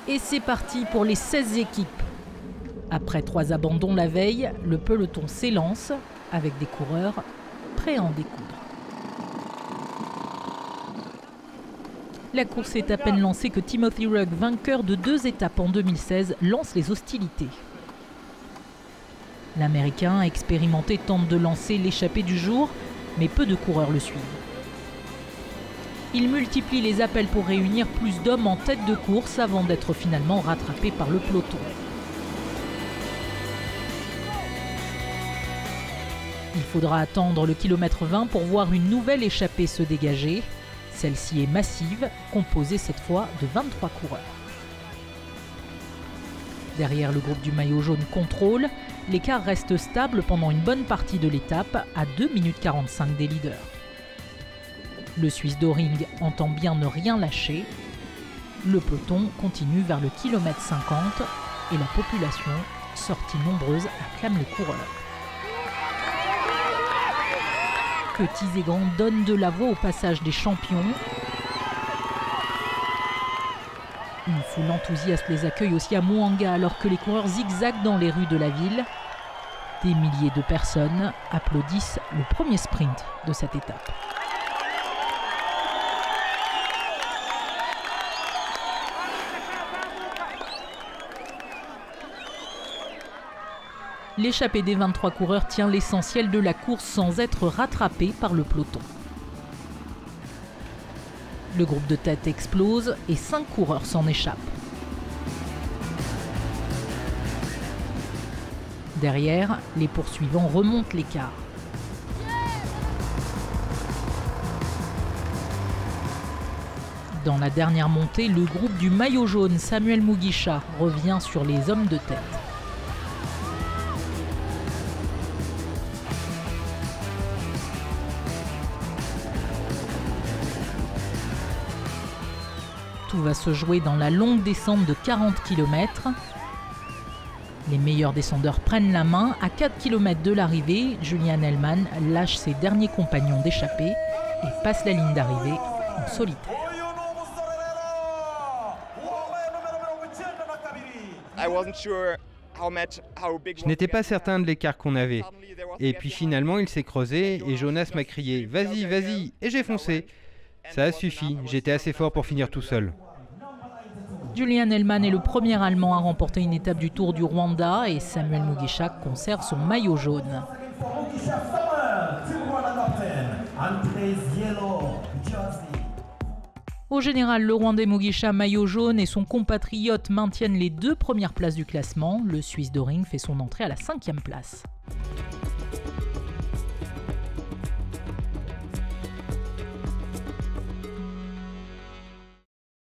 Et c'est parti pour les 16 équipes. Après 3 abandons la veille, le peloton s'élance avec des coureurs prêts à en découdre. La course est à peine lancée que Timothy Rugg, vainqueur de 2 étapes en 2016, lance les hostilités. L'Américain expérimenté tente de lancer l'échappée du jour, mais peu de coureurs le suivent. Il multiplie les appels pour réunir plus d'hommes en tête de course avant d'être finalement rattrapé par le peloton. Il faudra attendre le kilomètre 20 pour voir une nouvelle échappée se dégager. Celle-ci est massive, composée cette fois de 23 coureurs. Derrière, le groupe du maillot jaune contrôle. L'écart reste stable pendant une bonne partie de l'étape, à 2 minutes 45 des leaders. Le Suisse d'Ohring entend bien ne rien lâcher. Le peloton continue vers le kilomètre 50 et la population, sortie nombreuse, acclame les coureurs. Petits et grands donnent de la voix au passage des champions. Une foule enthousiaste les accueille aussi à Muhanga alors que les coureurs zigzaguent dans les rues de la ville. Des milliers de personnes applaudissent le premier sprint de cette étape. L'échappée des 23 coureurs tient l'essentiel de la course sans être rattrapée par le peloton. Le groupe de tête explose et 5 coureurs s'en échappent. Derrière, les poursuivants remontent l'écart. Dans la dernière montée, le groupe du maillot jaune Samuel Mugisha revient sur les hommes de tête. Tout va se jouer dans la longue descente de 40 km. Les meilleurs descendeurs prennent la main. À 4 km de l'arrivée, Julian Edelman lâche ses derniers compagnons d'échappée et passe la ligne d'arrivée en solitaire. Je n'étais pas certain de l'écart qu'on avait. Et puis finalement, il s'est creusé et Jonas m'a crié « Vas-y, vas-y !» et j'ai foncé. Ça a suffi, j'étais assez fort pour finir tout seul. Julian Edelman est le premier Allemand à remporter une étape du Tour du Rwanda et Samuel Mugisha conserve son maillot jaune. Au général, le Rwandais Mugisha maillot jaune et son compatriote maintiennent les 2 premières places du classement. Le Suisse d'Ohring fait son entrée à la 5e place.